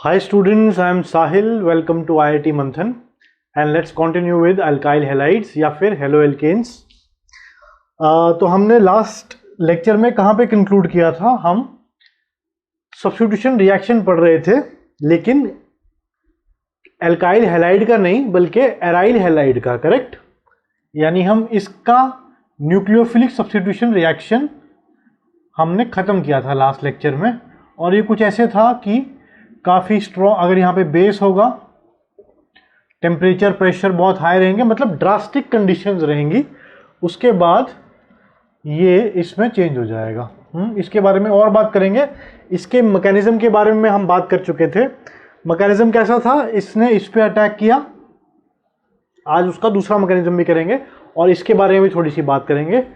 Hi students, I am Sahil. Welcome to IIT Manthan and let's continue with alkyl halides या फिर halo alkanes. तो हमने last lecture में कहाँ पे कंक्लूड किया था? हम सब्स्टिट्यूशन रिएक्शन पढ़ रहे थे, लेकिन एल्काइल हैलाइड का नहीं बल्कि एराइल हैलाइड का। करेक्ट, यानी हम इसका न्यूक्लियोफिलिक सब्स्टिट्यूशन रिएक्शन हमने ख़त्म किया था लास्ट लेक्चर में। और ये कुछ ऐसे था कि काफ़ी स्ट्रॉन्ग, अगर यहाँ पे बेस होगा, टेम्परेचर प्रेशर बहुत हाई रहेंगे, मतलब ड्रास्टिक कंडीशंस रहेंगी, उसके बाद ये इसमें चेंज हो जाएगा। इसके बारे में और बात करेंगे। इसके मैकेनिज्म के बारे में हम बात कर चुके थे। मैकेनिज्म कैसा था? इसने इस पे अटैक किया। आज उसका दूसरा मैकेनिज्म भी करेंगे और इसके बारे में भी थोड़ी सी बात करेंगे।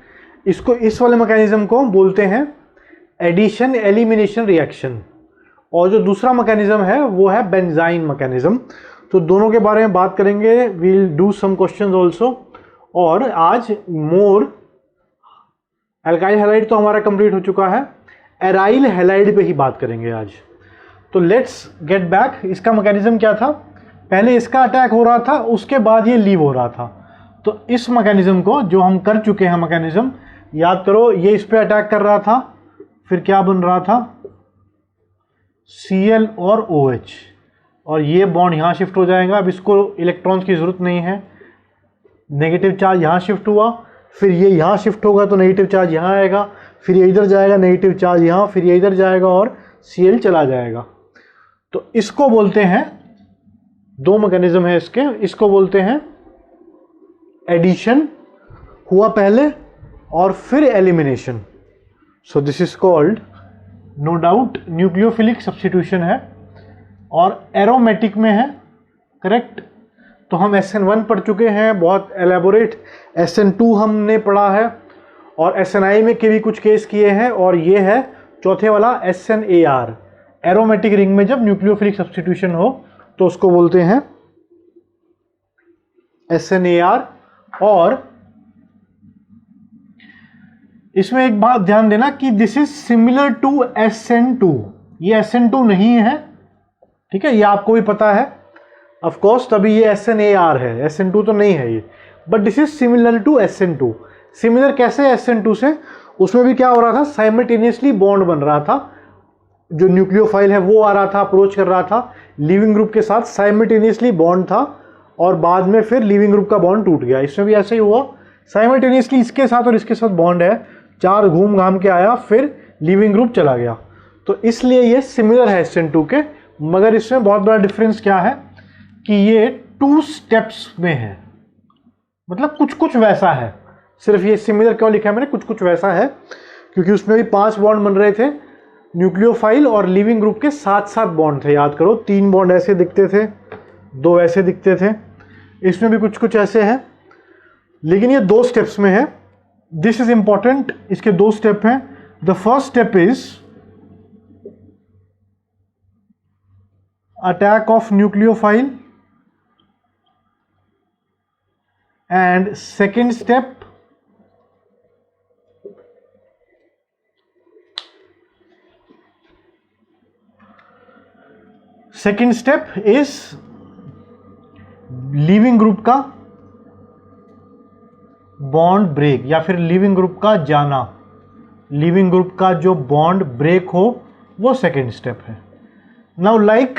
इसको, इस वाले मैकेनिज्म को बोलते हैं एडिशन एलिमिनेशन रिएक्शन, और जो दूसरा मैकेनिज्म है वो है बेंजाइन मैकेनिज्म। तो दोनों के बारे में बात करेंगे। We'll do some questions also. और आज मोर एल्काइल हैलाइड तो हमारा कंप्लीट हो चुका है, एराइल हैलाइड पे ही बात करेंगे आज। तो लेट्स गेट बैक। इसका मैकेनिज्म क्या था? पहले इसका अटैक हो रहा था, उसके बाद ये लीव हो रहा था। तो इस मैकेनिज्म को जो हम कर चुके हैं मैकेनिज्म, याद करो, ये इस पे अटैक कर रहा था, फिर क्या बन रहा था? Cl और OH, और ये बॉन्ड यहाँ शिफ्ट हो जाएगा। अब इसको इलेक्ट्रॉन्स की ज़रूरत नहीं है। नेगेटिव चार्ज यहाँ शिफ्ट हुआ, फिर ये यहाँ शिफ्ट होगा तो नेगेटिव चार्ज यहाँ आएगा, फिर ये इधर जाएगा, नेगेटिव चार्ज यहाँ, फिर ये इधर जाएगा और Cl चला जाएगा। तो इसको बोलते हैं, दो मैकेनिज्म है इसके, इसको बोलते हैं एडिशन हुआ पहले और फिर elimination. So this is called, no doubt, nucleophilic substitution है और एरोमेटिक में है। करेक्ट। तो हम SN1 पढ़ चुके हैं, बहुत एलेबोरेट। SN2 हमने पढ़ा है और SNI में के भी कुछ केस किए हैं। और ये है चौथे वाला SNAR, एरोमेटिक रिंग में जब न्यूक्लियोफिलिक सब्स्टिट्यूशन हो तो उसको बोलते हैं SNAR। और इसमें एक बात ध्यान देना कि this is similar to SN2। ये SN2 नहीं है, ठीक है, ये आपको भी पता है ऑफ कोर्स, तभी ये SNAR है, SN2 तो नहीं है ये, but this is similar to SN2। Similar कैसे SN2 से? उसमें भी क्या हो रहा था? साइमल्टेनियसली बॉन्ड बन रहा था। जो न्यूक्लियोफाइल है वो आ रहा था, अप्रोच कर रहा था, लिविंग ग्रुप के साथ साइमल्टेनियसली बॉन्ड था, और बाद में फिर लिविंग ग्रुप का बॉन्ड टूट गया। इसमें भी ऐसे ही हुआ, साइमल्टेनियसली इसके साथ और इसके साथ बॉन्ड है, चार घूम घाम के आया, फिर लिविंग ग्रुप चला गया। तो इसलिए ये सिमिलर है SN2 के, मगर इसमें बहुत बड़ा डिफरेंस क्या है कि ये 2 स्टेप्स में है, मतलब कुछ कुछ वैसा है। सिर्फ ये सिमिलर क्यों लिखा है मैंने? कुछ कुछ वैसा है क्योंकि उसमें भी 5 बॉन्ड बन रहे थे, न्यूक्लियोफाइल और लिविंग ग्रुप के साथ साथ बॉन्ड थे। याद करो, 3 बॉन्ड ऐसे दिखते थे, 2 ऐसे दिखते थे। इसमें भी कुछ कुछ ऐसे हैं, लेकिन ये 2 स्टेप्स में है। This is important. इसके 2 स्टेप हैं। The first step is attack of nucleophile and second step is leaving group का बॉन्ड ब्रेक, या फिर लिविंग ग्रुप का जाना। लिविंग ग्रुप का जो बॉन्ड ब्रेक हो वो सेकेंड स्टेप है। नाउ लाइक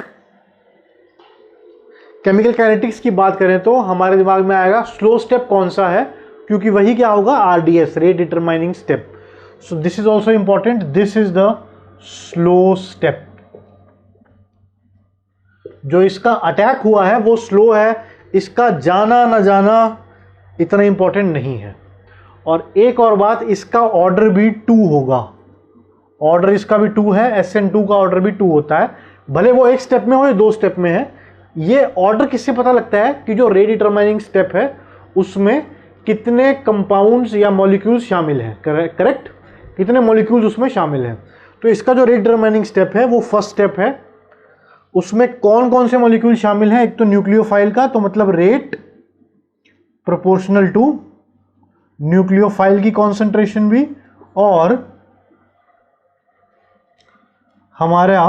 केमिकल काइनेटिक्स की बात करें तो हमारे दिमाग में आएगा स्लो स्टेप कौन सा है, क्योंकि वही क्या होगा? RDS, rate determining step. So this is also important. This is the slow step. जो इसका अटैक हुआ है वो स्लो है, इसका जाना ना जाना इतना इंपॉर्टेंट नहीं है। और एक और बात, इसका ऑर्डर भी 2 होगा। ऑर्डर इसका भी 2 है, SN2 का ऑर्डर भी 2 होता है, भले वो 1 स्टेप में हो या 2 स्टेप में है। ये ऑर्डर किससे पता लगता है? कि जो रेट डिटरमाइनिंग स्टेप है उसमें कितने कंपाउंड्स या मॉलिक्यूल्स शामिल हैं। करेक्ट, कितने मॉलिक्यूल्स उसमें शामिल हैं। तो इसका जो रेट डिटरमाइनिंग स्टेप है वो फर्स्ट स्टेप है। उसमें कौन कौन से मॉलिक्यूल शामिल हैं? एक तो न्यूक्लियोफाइल का, तो मतलब रेट प्रोपोर्शनल टू न्यूक्लियोफाइल की कॉन्सेंट्रेशन भी, और हमारा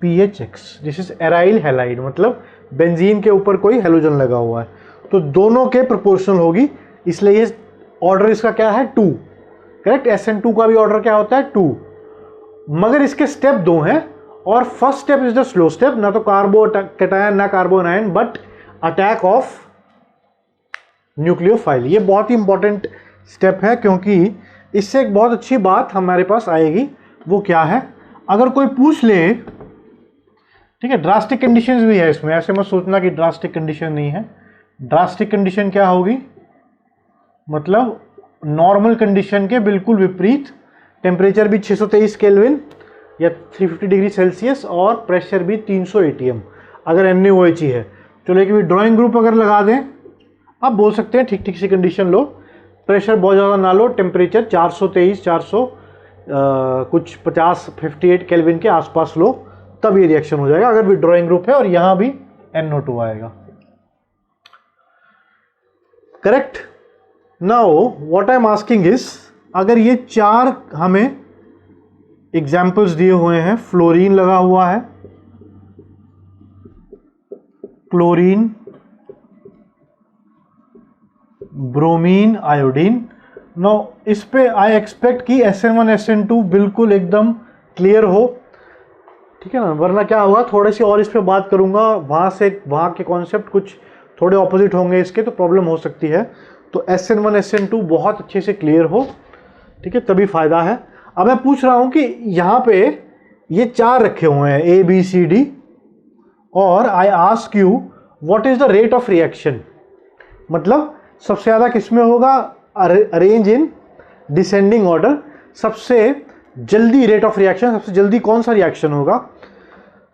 PHX, this is aryl halide, मतलब बेंजीन के ऊपर कोई हेलोजन लगा हुआ है, तो दोनों के प्रोपोर्शनल होगी, इसलिए ये ऑर्डर इसका क्या है 2, करेक्ट। SN2 का भी ऑर्डर क्या होता है 2, मगर इसके स्टेप 2 हैं, और first step is the slow step, ना तो कार्बो कैटायन ना carbon ion, but attack of nucleophile. ये बहुत ही इंपॉर्टेंट स्टेप है, क्योंकि इससे एक बहुत अच्छी बात हमारे पास आएगी, वो क्या है, अगर कोई पूछ ले, ठीक है, ड्रास्टिक कंडीशंस भी है इसमें, ऐसे मत सोचना कि ड्रास्टिक कंडीशन नहीं है। ड्रास्टिक कंडीशन क्या होगी, मतलब नॉर्मल कंडीशन के बिल्कुल विपरीत, टेम्परेचर भी 623 केल्विन या 350 डिग्री सेल्सियस और प्रेशर भी 300 ATM, अगर NaOH ही है। चलो एक भी ड्राइंग ग्रुप अगर लगा दें, आप बोल सकते हैं ठीक ठीक सी कंडीशन लो, प्रेशर बहुत ज़्यादा ना लो, टेम्परेचर 423 400 कुछ 58 केल्विन के आसपास लो, तब ये रिएक्शन हो जाएगा, अगर विड्रॉइंग ग्रुप है, और यहां भी NO2 आएगा, correct. Now what I am asking is, अगर ये 4 हमें एग्जाम्पल्स दिए हुए हैं, फ्लोरीन लगा हुआ है, क्लोरीन, ब्रोमीन, आयोडीन, नो इस पे आई एक्सपेक्ट कि SN1 SN2 बिल्कुल एकदम क्लियर हो, ठीक है ना, वरना क्या होगा, थोड़ी सी और इस पे बात करूंगा, वहां से वहां के कॉन्सेप्ट कुछ थोड़े ऑपोजिट होंगे इसके, तो प्रॉब्लम हो सकती है। तो SN1 SN2 बहुत अच्छे से क्लियर हो, ठीक है, तभी फायदा है। अब मैं पूछ रहा हूं कि यहाँ पे ये 4 रखे हुए हैं A B C D, और I ask you what is the rate of reaction, मतलब सबसे ज़्यादा किसमें होगा, अरेंज इन डिसेंडिंग ऑर्डर, सबसे जल्दी रेट ऑफ रिएक्शन, सबसे जल्दी कौन सा रिएक्शन होगा।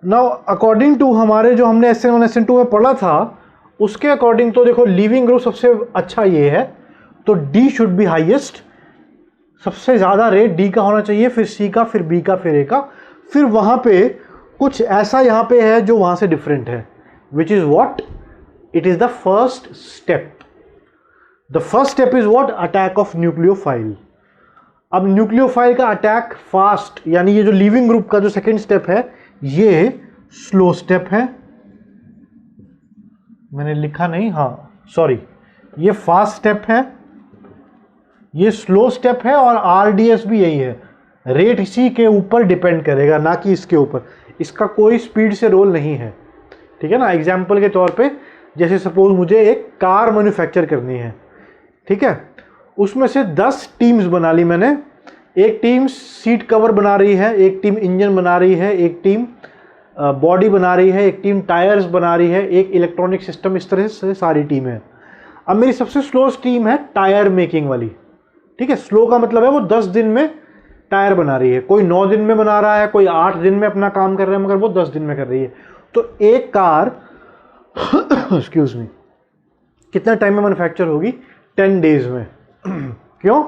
नाउ अकॉर्डिंग टू हमारे जो हमने SN1 SN2 में पढ़ा था, उसके अकॉर्डिंग तो देखो लीविंग ग्रुप सबसे अच्छा ये है, तो D शुड बी हाईएस्ट, सबसे ज़्यादा रेट D का होना चाहिए, फिर C का, फिर B का, फिर A का, फिर वहाँ पे कुछ ऐसा यहाँ पे है जो वहाँ से डिफरेंट है, which is what, it is the first step. The first step is what, attack of nucleophile. अब न्यूक्लियोफाइल का अटैक फास्ट, यानी ये जो लीविंग ग्रुप का जो सेकेंड स्टेप है, ये स्लो स्टेप है, मैंने लिखा नहीं, हाँ सॉरी, ये फास्ट स्टेप है, ये स्लो स्टेप है, और RDS भी यही है, रेट इसी के ऊपर डिपेंड करेगा, ना कि इसके ऊपर, इसका कोई स्पीड से रोल नहीं है, ठीक है ना। एग्जाम्पल के तौर पे, जैसे सपोज मुझे एक कार मैन्युफैक्चर करनी है, ठीक है, उसमें से 10 टीम्स बना ली मैंने, एक टीम सीट कवर बना रही है, एक टीम इंजन बना रही है, एक टीम बॉडी बना रही है, एक टीम टायर्स बना रही है, एक इलेक्ट्रॉनिक सिस्टम, इस तरह से सारी टीम है। अब मेरी सबसे स्लो टीम है टायर मेकिंग वाली, ठीक है, स्लो का मतलब है वो 10 दिन में टायर बना रही है, कोई 9 दिन में बना रहा है, कोई 8 दिन में अपना काम कर रहा है, मगर वो 10 दिन में कर रही है। तो एक कार एक्सक्यूज मी कितना टाइम में मैन्युफैक्चर होगी, 10 डेज में। क्यों,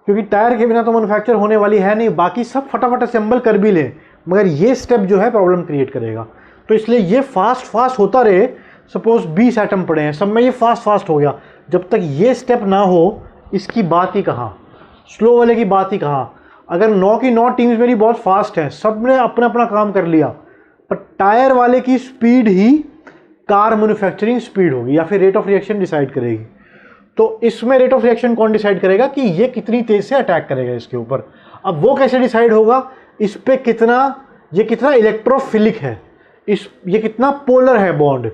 क्योंकि टायर के बिना तो मैन्युफैक्चर होने वाली है नहीं, बाकी सब फटाफट असेंबल कर भी ले, मगर ये स्टेप जो है प्रॉब्लम क्रिएट करेगा, तो इसलिए ये फास्ट होता रहे। सपोज 20 एटम पड़े हैं, सब में ये फास्ट हो गया, जब तक ये स्टेप ना हो इसकी बात ही कहाँ, स्लो वाले की बात ही कहाँ। अगर 9 की 9 टीम्स मेरी बहुत फास्ट हैं, सब ने अपना अपना काम कर लिया, पर टायर वाले की स्पीड ही कार मैन्युफैक्चरिंग स्पीड होगी, या फिर रेट ऑफ रिएक्शन डिसाइड करेगी। तो इसमें रेट ऑफ रिएक्शन कौन डिसाइड करेगा कि ये कितनी तेज से अटैक करेगा इसके ऊपर। अब वो कैसे डिसाइड होगा, इस पे ये कितना इलेक्ट्रोफिलिक है, ये कितना पोलर है बॉन्ड,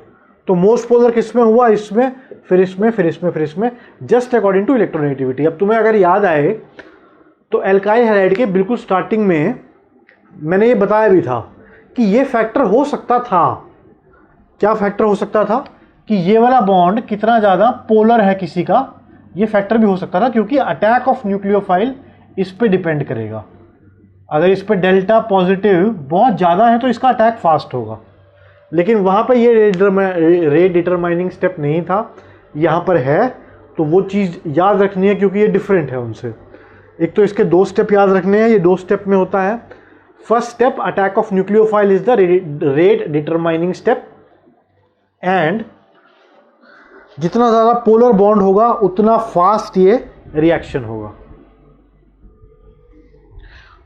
तो मोस्ट पोलर किसमें हुआ, इसमें, फिर इसमें, फिर इसमें, फिर इसमें, जस्ट अकॉर्डिंग टू इलेक्ट्रोनेगेटिविटी। अब तुम्हें अगर याद आए तो एल्काइल हैलाइड के बिल्कुल स्टार्टिंग में मैंने ये बताया भी था कि ये फैक्टर हो सकता था, क्या फैक्टर हो सकता था, कि ये वाला बॉन्ड कितना ज़्यादा पोलर है किसी का, ये फैक्टर भी हो सकता था, क्योंकि अटैक ऑफ न्यूक्लियोफाइल इस पे डिपेंड करेगा। अगर इस पे डेल्टा पॉजिटिव बहुत ज़्यादा है तो इसका अटैक फास्ट होगा, लेकिन वहाँ पे ये रेट डिटरमाइनिंग स्टेप नहीं था, यहाँ पर है, तो वो चीज़ याद रखनी है, क्योंकि ये डिफरेंट है उनसे। एक तो इसके 2 स्टेप याद रखने हैं, ये 2 स्टेप में होता है। First step, attack of nucleophile is the rate determining step, and जितना ज़्यादा पोलर बॉन्ड होगा उतना फास्ट ये रिएक्शन होगा।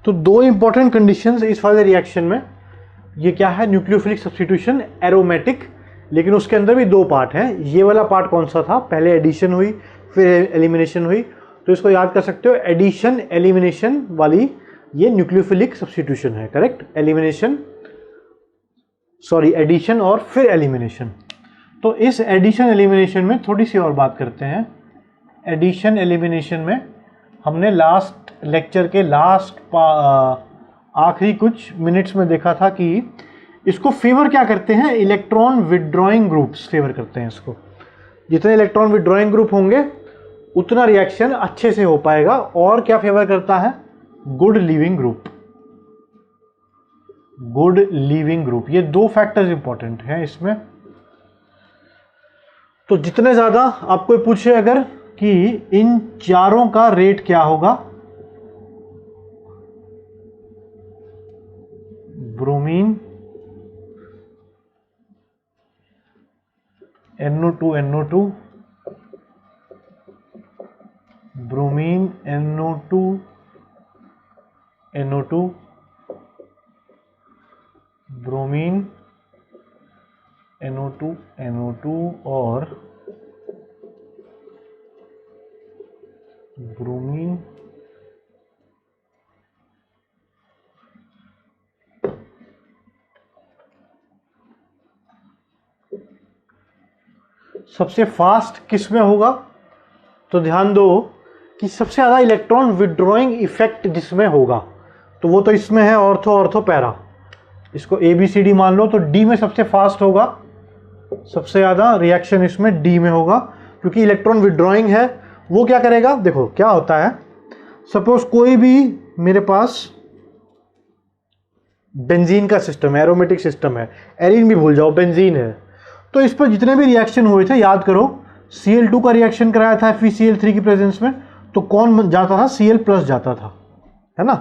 तो 2 इंपॉर्टेंट कंडीशंस इस वाले रिएक्शन में, ये क्या है, न्यूक्लियोफिलिक सब्स्टिट्यूशन एरोमेटिक, लेकिन उसके अंदर भी दो पार्ट हैं। ये वाला पार्ट कौन सा था, पहले एडिशन हुई फिर एलिमिनेशन हुई, तो इसको याद कर सकते हो, एडिशन एलिमिनेशन वाली ये न्यूक्लियोफिलिक सब्स्टिट्यूशन है, करेक्ट। एलिमिनेशन, सॉरी एडिशन और फिर एलिमिनेशन। तो इस एडिशन एलिमिनेशन में थोड़ी सी और बात करते हैं। एडिशन एलिमिनेशन में हमने लास्ट लेक्चर के आखिरी कुछ मिनट्स में देखा था कि इसको फेवर क्या करते हैं, इलेक्ट्रॉन विड्रॉइंग ग्रुप्स फेवर करते हैं इसको। जितने इलेक्ट्रॉन विड्रॉइंग ग्रुप होंगे उतना रिएक्शन अच्छे से हो पाएगा। और क्या फेवर करता है, good leaving group, good leaving group. ये दो फैक्टर्स इंपॉर्टेंट हैं इसमें। तो जितने ज्यादा आपको पूछे अगर कि इन चारों का रेट क्या होगा, bromine NO2 bromine NO2 bromine NO2 और ब्रोमीन सबसे फास्ट किस में होगा, तो ध्यान दो कि सबसे ज़्यादा इलेक्ट्रॉन विड्रॉइंग इफेक्ट जिसमें होगा तो वो तो इसमें है ऑर्थो पैरा, इसको ABCD मान लो। तो D में सबसे फास्ट होगा, सबसे ज़्यादा रिएक्शन इसमें D में होगा, क्योंकि इलेक्ट्रॉन विड्रॉइंग है। वो क्या करेगा, देखो क्या होता है, सपोज कोई भी मेरे पास बेंजीन का सिस्टम है, एरोमेटिक सिस्टम है, एरिन भी भूल जाओ, बेंजीन है, तो इस पर जितने भी रिएक्शन हुए थे याद करो, Cl2 का रिएक्शन कराया था FeCl3 की प्रेजेंस में, तो कौन जाता था, Cl+ जाता था, है ना।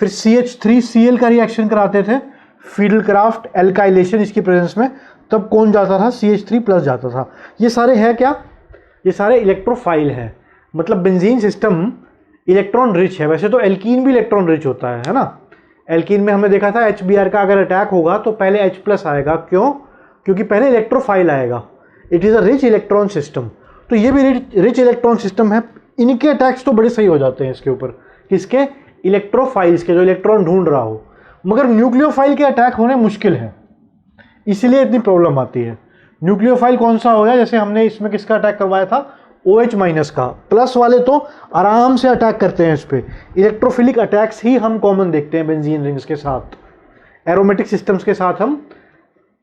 फिर CH3Cl का रिएक्शन कराते थे फील्डक्राफ्ट एल्काइलेशन इसकी प्रेजेंस में, तब कौन जाता था, CH3+ जाता था। ये सारे हैं क्या, ये सारे इलेक्ट्रोफाइल हैं, मतलब बेंजीन सिस्टम इलेक्ट्रॉन रिच है। वैसे तो एल्कीन भी इलेक्ट्रॉन रिच होता है ना। एल्कीन में हमने देखा था HBr का अगर अटैक होगा तो पहले H+ आएगा, क्यों, क्योंकि पहले इलेक्ट्रोफाइल आएगा। It is a rich electron system. तो ये भी रिच इलेक्ट्रॉन सिस्टम है। इनके अटैक्स तो बड़े सही हो जाते हैं इसके ऊपर, किसके, इलेक्ट्रोफाइल्स के, जो इलेक्ट्रॉन ढूंढ रहा हो। मगर न्यूक्लियोफाइल के अटैक होने मुश्किल है, इसीलिए इतनी प्रॉब्लम आती है। न्यूक्लियोफाइल कौन सा हो गया, जैसे हमने इसमें किसका अटैक करवाया था, OH- का। प्लस वाले तो आराम से अटैक करते हैं इस पर। इलेक्ट्रोफिलिक अटैक्स ही हम कॉमन देखते हैं बेंजीन रिंग्स के साथ, एरोमेटिक सिस्टम्स के साथ हम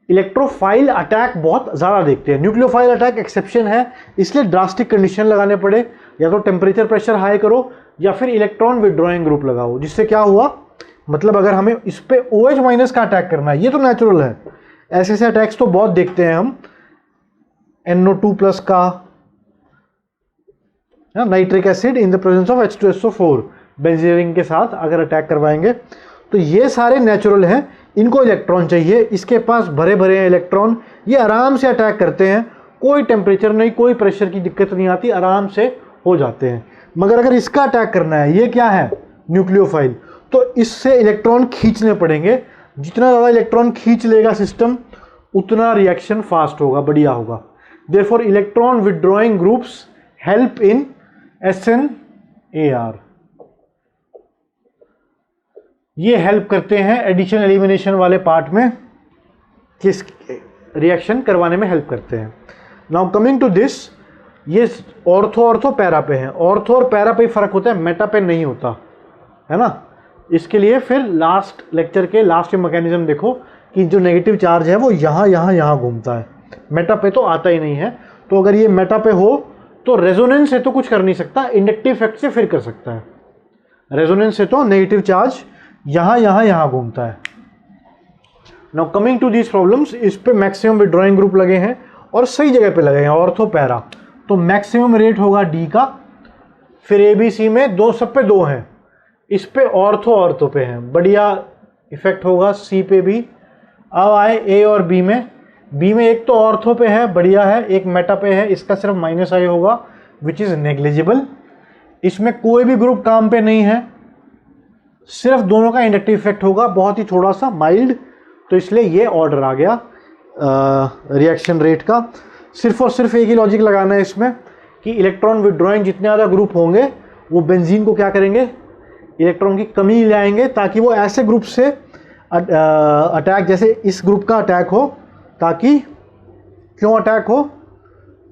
इलेक्ट्रोफाइल अटैक बहुत ज़्यादा देखते हैं। न्यूक्लियोफाइल अटैक एक्सेप्शन है, इसलिए ड्रास्टिक कंडीशन लगाने पड़े, या तो टेम्परेचर प्रेशर हाई करो या फिर इलेक्ट्रॉन विड्रॉइंग ग्रुप लगाओ। जिससे क्या हुआ, मतलब अगर हमें इस पे OH- का अटैक करना है, ये तो नेचुरल है, ऐसे ऐसे अटैक्स तो बहुत देखते हैं हम। NO2+ का nitric acid in the presence of H2SO4 benzene ring के साथ अगर अटैक करवाएंगे तो ये सारे नेचुरल हैं। इनको इलेक्ट्रॉन चाहिए, इसके पास भरे भरे हैं इलेक्ट्रॉन, ये आराम से अटैक करते हैं, कोई टेम्परेचर नहीं, कोई प्रेशर की दिक्कत नहीं आती, आराम से हो जाते हैं। मगर अगर इसका अटैक करना है, ये क्या है, न्यूक्लियोफाइल, तो इससे इलेक्ट्रॉन खींचने पड़ेंगे। जितना ज़्यादा इलेक्ट्रॉन खींच लेगा सिस्टम, उतना रिएक्शन फास्ट होगा, बढ़िया होगा। Therefore electron withdrawing groups help in SNAR, ये हेल्प करते हैं एडिशन एलिमिनेशन वाले पार्ट में, किस रिएक्शन करवाने में हेल्प करते हैं। नाउ कमिंग टू दिस, ये ऑर्थो पैरा पे है। ऑर्थो और पैरा पे ही फर्क होता है, मेटा पे नहीं होता, है ना। इसके लिए फिर लास्ट लेक्चर के लास्ट में मैकेनिज्म देखो कि जो नेगेटिव चार्ज है वो यहाँ घूमता है, मेटा पे तो आता ही नहीं है। तो अगर ये मेटा पे हो तो रेजोनेंस से तो कुछ कर नहीं सकता, इंडक्टिव इफेक्ट से फिर कर सकता है। रेजोनेंस से तो नेगेटिव चार्ज यहाँ घूमता है। Now coming to these problems, इस पे मैक्सिमम विड्रॉइंग ग्रुप लगे हैं और सही जगह पे लगे हैं, ऑर्थो पैरा। तो मैक्सिमम रेट होगा D का, फिर ABC में दो, सब पे 2 हैं, इस पे ऑर्थो पे हैं, बढ़िया इफेक्ट होगा। C पे भी। अब आए A और B में। B में एक तो ऑर्थो पे है, बढ़िया है, एक मेटा पे है, इसका सिर्फ -I होगा, विच इज़ नेग्लिजिबल। इसमें कोई भी ग्रुप काम पे नहीं है, सिर्फ दोनों का इंडक्टिव इफेक्ट होगा, बहुत ही थोड़ा सा माइल्ड। तो इसलिए ये ऑर्डर आ गया रिएक्शन रेट का। सिर्फ और सिर्फ एक ही लॉजिक लगाना है इसमें कि इलेक्ट्रॉन विड्रॉइंग जितने ज़्यादा ग्रुप होंगे वो बेंजीन को क्या करेंगे, इलेक्ट्रॉन की कमी ले आएंगे, ताकि वो ऐसे ग्रुप से अटैक, जैसे इस ग्रुप का अटैक हो। ताकि क्यों अटैक हो,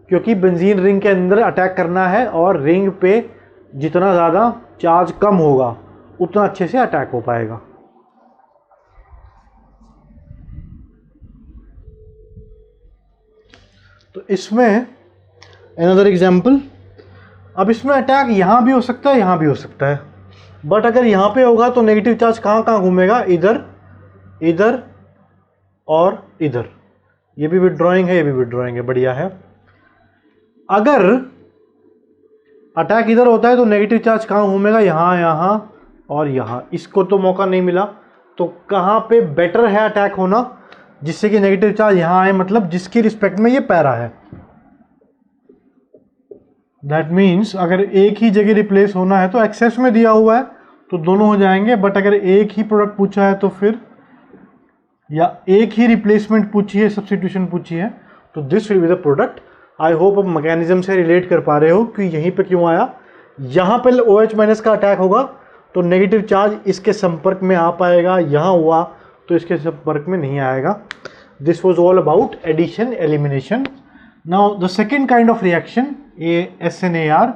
क्योंकि बेंजीन रिंग के अंदर अटैक करना है और रिंग पे जितना ज़्यादा चार्ज कम होगा उतना अच्छे से अटैक हो पाएगा। तो इसमें अनदर एग्जाम्पल, अब इसमें अटैक यहाँ भी हो सकता है, यहाँ भी हो सकता है, बट अगर यहाँ पे होगा तो नेगेटिव चार्ज कहाँ कहाँ घूमेगा, इधर, इधर और इधर। ये भी विड्रॉइंग है, ये भी विड्रॉइंग है, बढ़िया है। अगर अटैक इधर होता है तो नेगेटिव चार्ज कहाँ घूमेगा, यहाँ, यहाँ और यहाँ। इसको तो मौका नहीं मिला, तो कहाँ पे बेटर है अटैक होना जिससे कि नेगेटिव चार्ज यहाँ आए, मतलब जिसकी रिस्पेक्ट में ये पैरा है। दैट मीन्स अगर एक ही जगह रिप्लेस होना है तो एक्सेस में दिया हुआ है तो दोनों हो जाएंगे, बट अगर एक ही प्रोडक्ट पूछा है तो फिर, या एक ही रिप्लेसमेंट पूछी है, सब्स्टिट्यूशन पूछी है, तो this will be the product. I hope अब मैकेनिज्म से रिलेट कर पा रहे हो कि यहीं पे क्यों आया। यहाँ पे OH माइनस का अटैक होगा तो नेगेटिव चार्ज इसके संपर्क में आ पाएगा, यहाँ हुआ तो इसके संपर्क में नहीं आएगा। This was all about addition elimination. Now the second kind of reaction, SNAR।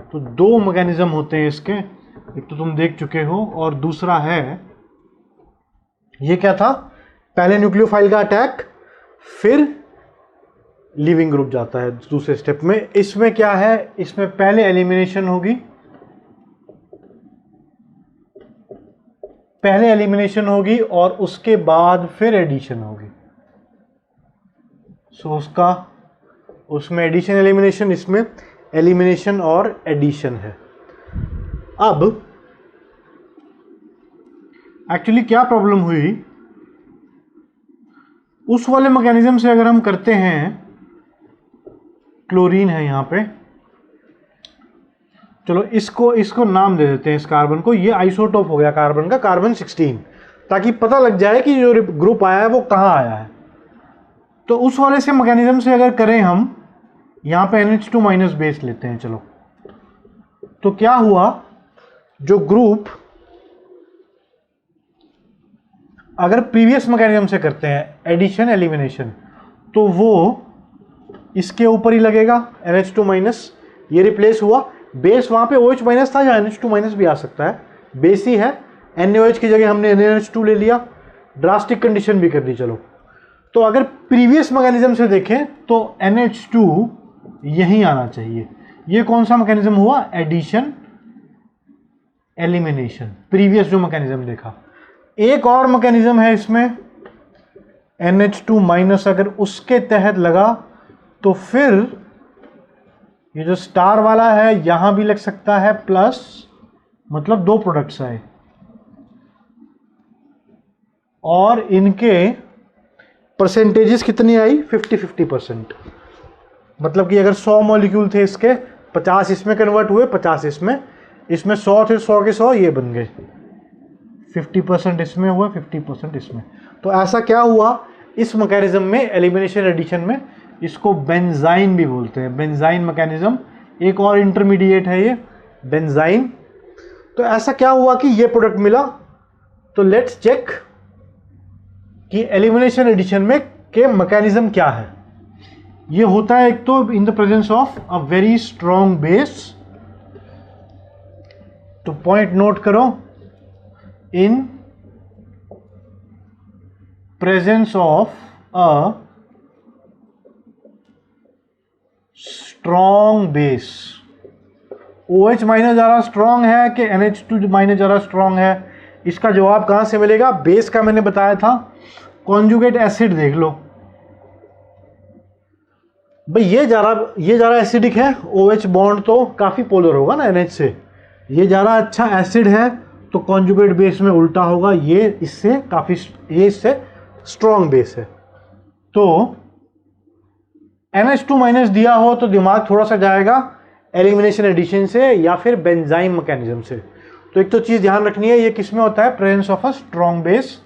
तो दो मैकेनिज्म होते हैं इसके, एक तो तुम देख चुके हो और दूसरा है, ये क्या था, पहले न्यूक्लियोफाइल का अटैक फिर लीविंग ग्रुप जाता है दूसरे स्टेप में। इसमें क्या है, इसमें पहले एलिमिनेशन होगी, पहले एलिमिनेशन होगी और उसके बाद फिर एडिशन होगी। सो उसमें एडिशन एलिमिनेशन, इसमें एलिमिनेशन और एडिशन है। अब एक्चुअली क्या प्रॉब्लम हुई, उस वाले मैकेनिज्म से अगर हम करते हैं, क्लोरीन है यहाँ पे, चलो इसको नाम दे देते हैं इस कार्बन को, ये आइसोटोप हो गया कार्बन का, कार्बन 16, ताकि पता लग जाए कि जो ग्रुप आया है वो कहाँ आया है। तो उस वाले से मैकेनिज्म से अगर करें हम, यहाँ पे NH2 माइनस बेस लेते हैं, चलो, तो क्या हुआ, जो ग्रुप अगर प्रीवियस मैकेनिज्म से करते हैं एडिशन एलिमिनेशन, तो वो इसके ऊपर ही लगेगा NH2 माइनस, ये रिप्लेस हुआ, बेस वहाँ पे OH माइनस था या NH2 माइनस भी आ सकता है, बेस ही है, NaOH की जगह हमने NH2 ले लिया, ड्रास्टिक कंडीशन भी कर दी। चलो, तो अगर प्रीवियस मैकेनिज्म से देखें तो NH2 यहीं आना चाहिए। ये कौन सा मैकेनिज्म हुआ, एडिशन एलिमिनेशन, प्रीवियस जो मैकेनिज्म देखा। एक और मैकेनिज्म है इसमें, NH2 माइनस अगर उसके तहत लगा तो फिर ये जो स्टार वाला है यहां भी लग सकता है प्लस, मतलब दो प्रोडक्ट्स आए और इनके परसेंटेजेस कितनी आई, 50-50%। मतलब कि अगर 100 मॉलिक्यूल थे इसके, 50 इसमें कन्वर्ट हुए, 50 इसमें 100 थे, 100 के 100 ये बन गए, 50% इसमें हुआ, 50% इसमें। तो ऐसा क्या हुआ इस मैकेनिज्म में, एलिमिनेशन एडिशन में, इसको बेंजाइन भी बोलते हैं, बेंजाइन मैकेनिज्म। एक और इंटरमीडिएट है ये बेंजाइन। तो ऐसा क्या हुआ कि ये प्रोडक्ट मिला। तो लेट्स चेक कि एलिमिनेशन एडिशन में के मैकेनिज्म क्या है। ये होता है एक तो इन the presence of a very strong base. तो पॉइंट नोट करो, in presence of a strong base. OH minus ज़्यादा स्ट्रॉन्ग है कि NH2 माइनस ज़्यादा स्ट्रॉन्ग है, इसका जवाब कहाँ से मिलेगा, बेस का मैंने बताया था, कॉन्जुगेट एसिड देख लो भाई, ये ज़्यादा एसिडिक है, OH बॉन्ड तो काफ़ी पोलर होगा ना NH से, ये ज़्यादा अच्छा एसिड है तो कॉन्जुगेट बेस में उल्टा होगा, ये इससे स्ट्रॉन्ग बेस है। तो NH2 माइनस दिया हो तो दिमाग थोड़ा सा जाएगा एलिमिनेशन एडिशन से या फिर बेंजाइम मैकेनिज्म से। तो एक तो चीज़ ध्यान रखनी है, ये किस में होता है, presence of a strong base,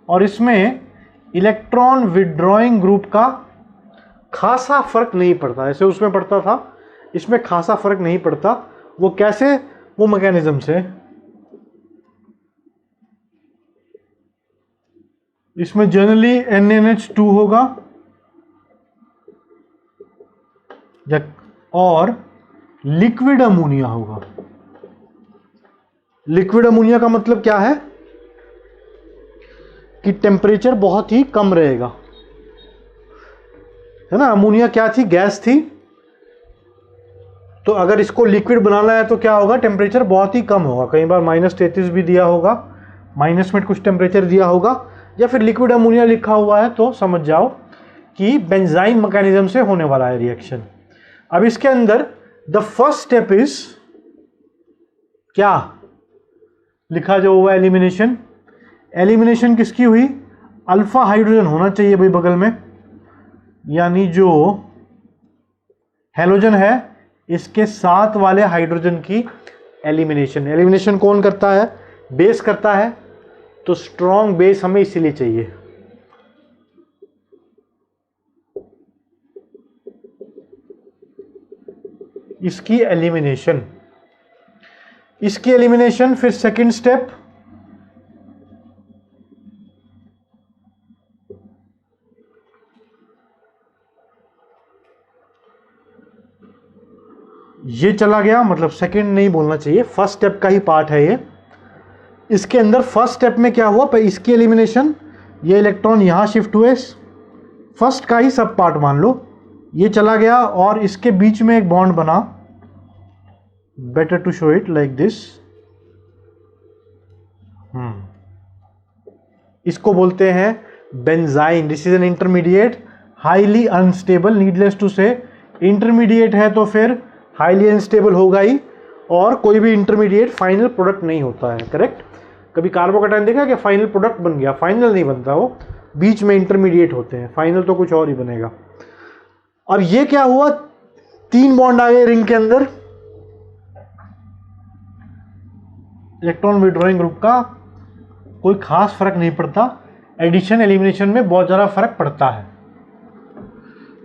और इसमें इलेक्ट्रॉन विड्रॉइंग ग्रुप का खासा फर्क नहीं पड़ता, जैसे उसमें पड़ता था इसमें खासा फर्क नहीं पड़ता। वो कैसे? वो मैकेनिज्म से, इसमें जनरली NaNH2 होगा और लिक्विड अमोनिया होगा। लिक्विड अमोनिया का मतलब क्या है कि टेम्परेचर बहुत ही कम रहेगा, है ना। अमोनिया क्या थी? गैस थी। तो अगर इसको लिक्विड बनाना है तो क्या होगा? टेम्परेचर बहुत ही कम होगा। कई बार -33 भी दिया होगा, माइनस में कुछ टेम्परेचर दिया होगा, या फिर लिक्विड अमोनिया लिखा हुआ है तो समझ जाओ कि बेंजाइम मैकेनिज्म से होने वाला है रिएक्शन। अब इसके अंदर द फर्स्ट स्टेप इज क्या लिखा जो हुआ? एलिमिनेशन। एलिमिनेशन किसकी हुई? अल्फा हाइड्रोजन होना चाहिए भाई बगल में, यानी जो हैलोजन है इसके साथ वाले हाइड्रोजन की एलिमिनेशन। एलिमिनेशन कौन करता है? बेस करता है। तो स्ट्रॉन्ग बेस हमें इसीलिए चाहिए। इसकी एलिमिनेशन, इसकी एलिमिनेशन। फिर सेकंड स्टेप, ये चला गया, मतलब सेकंड नहीं बोलना चाहिए, फर्स्ट स्टेप का ही पार्ट है ये। इसके अंदर फर्स्ट स्टेप में क्या हुआ? पर इसकी एलिमिनेशन, ये इलेक्ट्रॉन यहां शिफ्ट हुए, फर्स्ट का ही सब पार्ट मान लो, ये चला गया और इसके बीच में एक बॉन्ड बना। Better to show it like this. इसको बोलते हैं benzyne. This is an intermediate, highly unstable. Needless to say intermediate है तो फिर हाईली अनस्टेबल होगा ही, और कोई भी इंटरमीडिएट फाइनल प्रोडक्ट नहीं होता है। करेक्ट? कभी कार्बोकैटायन देखा कि फाइनल प्रोडक्ट बन गया? फाइनल नहीं बनता, वो बीच में इंटरमीडिएट होते हैं। फाइनल तो कुछ और ही बनेगा। अब ये क्या हुआ? 3 बॉन्ड आ गए रिंग के अंदर। इलेक्ट्रॉन विड्रॉइंग ग्रुप का कोई खास फर्क नहीं पड़ता, एडिशन एलिमिनेशन में बहुत ज़्यादा फर्क पड़ता है।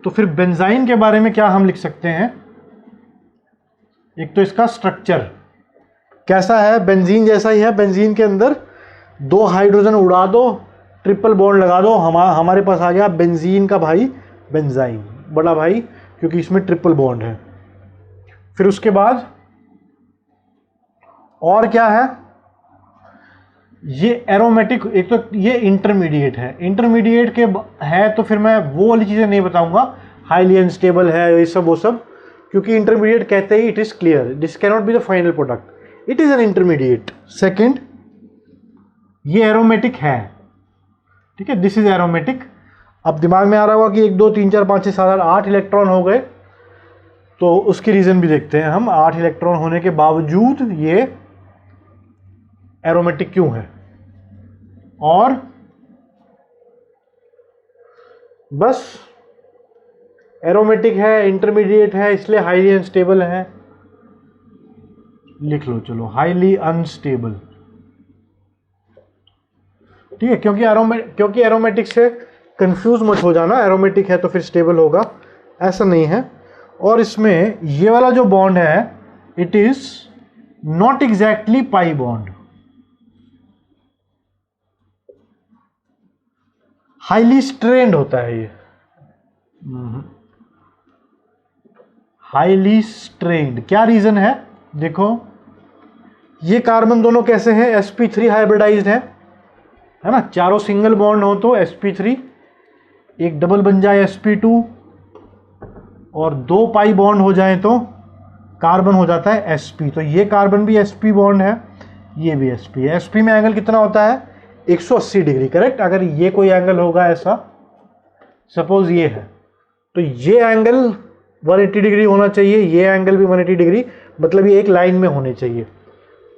तो फिर बेंजाइन के बारे में क्या हम लिख सकते हैं? एक तो इसका स्ट्रक्चर कैसा है? बेंजीन जैसा ही है। बेंजीन के अंदर 2 हाइड्रोजन उड़ा दो, ट्रिपल बॉन्ड लगा दो, हमारे पास आ गया बेंजीन का भाई बेंजाइन, बड़ा भाई, क्योंकि इसमें ट्रिपल बॉन्ड है। फिर उसके बाद और क्या है? ये एरोमेटिक, एक तो ये इंटरमीडिएट है। इंटरमीडिएट के है तो फिर मैं वो वाली चीज़ें नहीं बताऊंगा, हाईली अनस्टेबल है ये सब वो सब, क्योंकि इंटरमीडिएट कहते ही it is clear, this can not be the final product, it is an intermediate. Second, ये एरोमेटिक है, ठीक है, दिस इज एरोमेटिक। अब दिमाग में आ रहा होगा कि 1 2 3 4 5 6 7 8 इलेक्ट्रॉन हो गए, तो उसकी रीजन भी देखते हैं हम। 8 इलेक्ट्रॉन होने के बावजूद ये एरोमेटिक क्यों है? और बस एरोमेटिक है, इंटरमीडिएट है, इसलिए हाईली अनस्टेबल है। लिख लो चलो, हाईली अनस्टेबल, ठीक है, क्योंकि एरोमेटिक से कंफ्यूज मत हो जाना, एरोमेटिक है तो फिर स्टेबल होगा, ऐसा नहीं है। और इसमें ये वाला जो बॉन्ड है, it is not exactly pi bond, highly strained होता है ये, हाईली स्ट्रेन्ड। क्या रीजन है? देखो, ये कार्बन दोनों कैसे हैं? sp3 हाइब्रिडाइज्ड है ना, चारों सिंगल बॉन्ड हो तो sp3, एक डबल बन जाए sp2, और 2 पाई बॉन्ड हो जाए तो कार्बन हो जाता है sp। तो ये कार्बन भी sp बॉन्ड है, ये भी sp है। sp में एंगल कितना होता है? 180 डिग्री, करेक्ट। अगर ये कोई एंगल होगा ऐसा, सपोज ये है, तो ये एंगल 180 डिग्री होना चाहिए, ये एंगल भी 180 डिग्री, मतलब ये एक लाइन में होने चाहिए,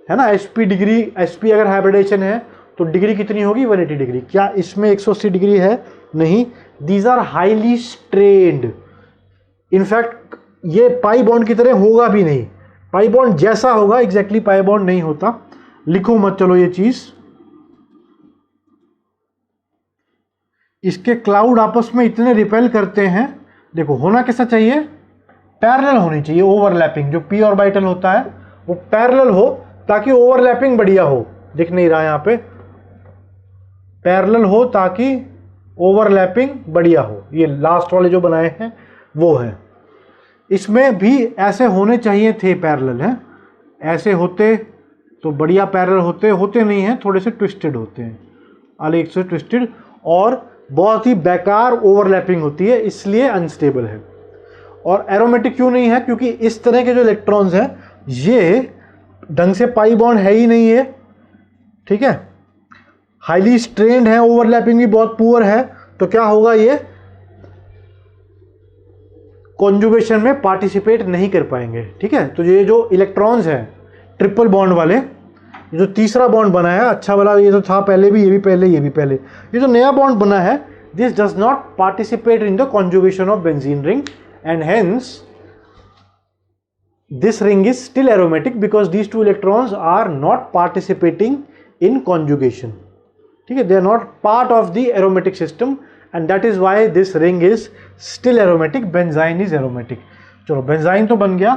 है ना। sp डिग्री, sp अगर हाइब्रिडेशन है तो डिग्री कितनी होगी? 180 डिग्री। क्या इसमें 180 डिग्री है? नहीं, these are highly strained. In fact ये पाई बॉन्ड की तरह होगा भी नहीं, पाई बॉन्ड जैसा होगा, एग्जैक्टली पाई बॉन्ड नहीं होता। लिखो मत चलो ये चीज। इसके क्लाउड आपस में इतने रिपेल करते हैं, देखो होना कैसा चाहिए, पैरेलल होनी चाहिए, ओवरलैपिंग, जो पी ऑर्बिटल होता है वो पैरेलल हो ताकि ओवरलैपिंग बढ़िया हो, दिख नहीं रहा यहाँ पे, पैरेलल हो ताकि ओवरलैपिंग बढ़िया हो, ये लास्ट वाले जो बनाए हैं वो है। इसमें भी ऐसे होने चाहिए थे पैरेलल, हैं ऐसे होते तो बढ़िया पैरेलल होते, होते नहीं हैं, थोड़े से ट्विस्टेड होते हैं, अलग से ट्विस्टेड, और बहुत ही बेकार ओवरलैपिंग होती है, इसलिए अनस्टेबल है। और एरोमेटिक क्यों नहीं है, क्योंकि इस तरह के जो इलेक्ट्रॉन्स हैं ये ढंग से पाई बॉन्ड है ही नहीं है, ठीक है, हाईली स्ट्रेन्ड है, ओवरलैपिंग भी बहुत पुअर है, तो क्या होगा, ये कॉन्जुगेशन में पार्टिसिपेट नहीं कर पाएंगे, ठीक है। तो ये जो इलेक्ट्रॉन्स हैं ट्रिपल बॉन्ड वाले, ये जो तीसरा बॉन्ड बना है, अच्छा वाला ये तो था पहले भी, ये भी पहले, ये भी पहले, ये जो नया बॉन्ड बना है, this does not participate in the conjugation of benzene ring and hence this ring is still aromatic because these two electrons are not participating in conjugation, ठीक है, they are not part of the aromatic system and that is why this ring is still aromatic, benzene is aromatic। चलो benzene तो बन गया,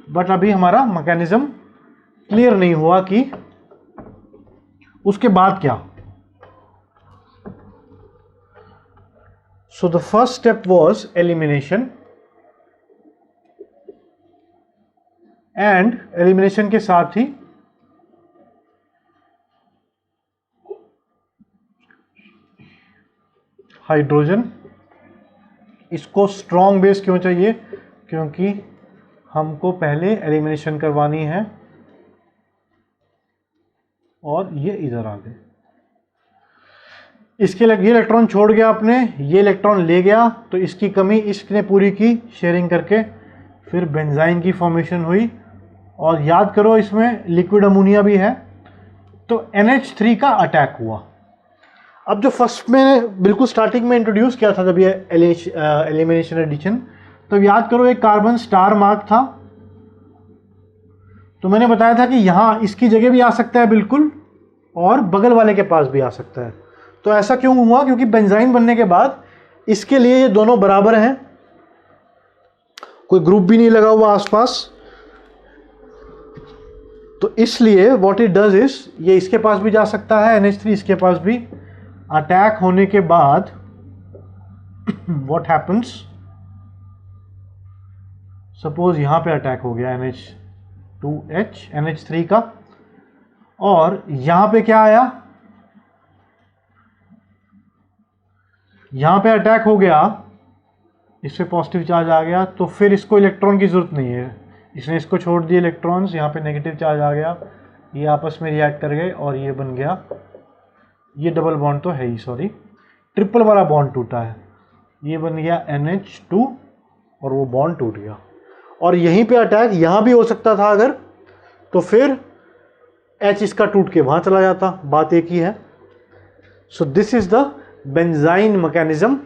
but अभी हमारा mechanism clear नहीं हुआ कि उसके बाद क्या। So the first step was elimination, and elimination के साथ ही हाइड्रोजन, इसको स्ट्रॉन्ग बेस क्यों चाहिए, क्योंकि हमको पहले एलिमिनेशन करवानी है, और ये इधर आ गए, इसके लिए ये इलेक्ट्रॉन छोड़ गया आपने, ये इलेक्ट्रॉन ले गया, तो इसकी कमी इसने पूरी की शेयरिंग करके, फिर बेंजाइन की फॉर्मेशन हुई, और याद करो इसमें लिक्विड अमोनिया भी है, तो NH3 का अटैक हुआ। अब जो फर्स्ट में बिल्कुल स्टार्टिंग में इंट्रोड्यूस किया था जब ये एलिमिनेशन एडिशन, तो याद करो एक कार्बन स्टार मार्क था, तो मैंने बताया था कि यहाँ इसकी जगह भी आ सकता है बिल्कुल, और बगल वाले के पास भी आ सकता है। तो ऐसा क्यों हुआ, क्योंकि बेंजाइन बनने के बाद इसके लिए ये दोनों बराबर हैं, कोई ग्रुप भी नहीं लगा हुआ आसपास, तो इसलिए व्हाट इट डज इज, ये इसके पास भी जा सकता है NH3, इसके पास भी, अटैक होने के बाद व्हाट हैपन्स, सपोज यहां पे अटैक हो गया NH2H NH3 का, और यहां पे क्या आया, यहां पे अटैक हो गया, इस पे पॉजिटिव चार्ज आ गया, तो फिर इसको इलेक्ट्रॉन की जरूरत नहीं है, इसने इसको छोड़ दिए इलेक्ट्रॉन्स, यहाँ पे नेगेटिव चार्ज आ गया, ये आपस में रिएक्ट कर गए, और ये बन गया, ये डबल बॉन्ड तो है ही, सॉरी ट्रिपल वाला बॉन्ड टूटा है, ये बन गया NH2 और वो बॉन्ड टूट गया। और यहीं पे अटैक यहाँ भी हो सकता था अगर, तो फिर H इसका टूट के वहाँ चला जाता, बात एक ही है। सो this is the benzene mechanism.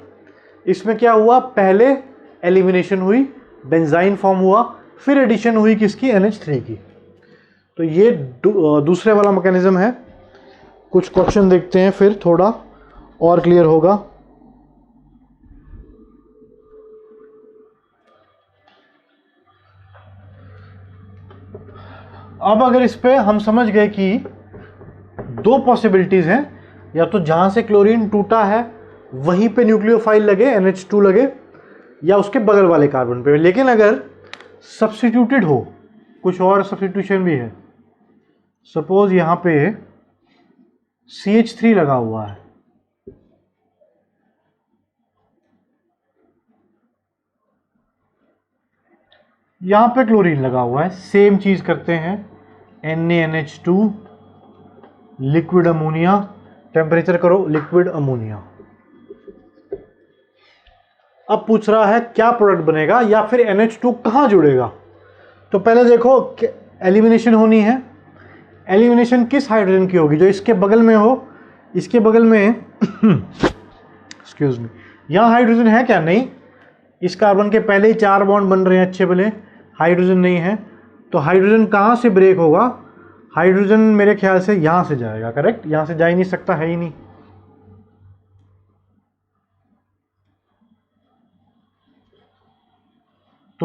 इसमें क्या हुआ, पहले एलिमिनेशन हुई, बेंजाइन फॉर्म हुआ, फिर एडिशन हुई किसकी, NH3 की। तो ये दूसरे वाला मैकेनिज्म है। कुछ क्वेश्चन देखते हैं फिर थोड़ा और क्लियर होगा। अब अगर इस पे हम समझ गए कि दो पॉसिबिलिटीज हैं, या तो जहां से क्लोरीन टूटा है वहीं पे न्यूक्लियोफाइल लगे, NH2 लगे, या उसके बगल वाले कार्बन पे। लेकिन अगर सब्स्टिट्यूटेड हो, कुछ और सब्स्टिट्यूशन भी है, सपोज यहां पे CH3 लगा हुआ है, यहां पे क्लोरीन लगा हुआ है, सेम चीज करते हैं, NaNH2 लिक्विड अमोनिया, टेम्परेचर करो लिक्विड अमोनिया। अब पूछ रहा है क्या प्रोडक्ट बनेगा या फिर NH2 कहां जुड़ेगा। तो पहले देखो एलिमिनेशन होनी है, एलिमिनेशन किस हाइड्रोजन की होगी, जो इसके बगल में हो, इसके बगल में एक्सक्यूज मी, यहां हाइड्रोजन है क्या, नहीं, इस कार्बन के पहले ही 4 बॉन्ड बन रहे हैं अच्छे भले, हाइड्रोजन नहीं है, तो हाइड्रोजन कहां से ब्रेक होगा, हाइड्रोजन मेरे ख्याल से यहां से जाएगा, करेक्ट, यहां से जा ही नहीं सकता, है ही नहीं।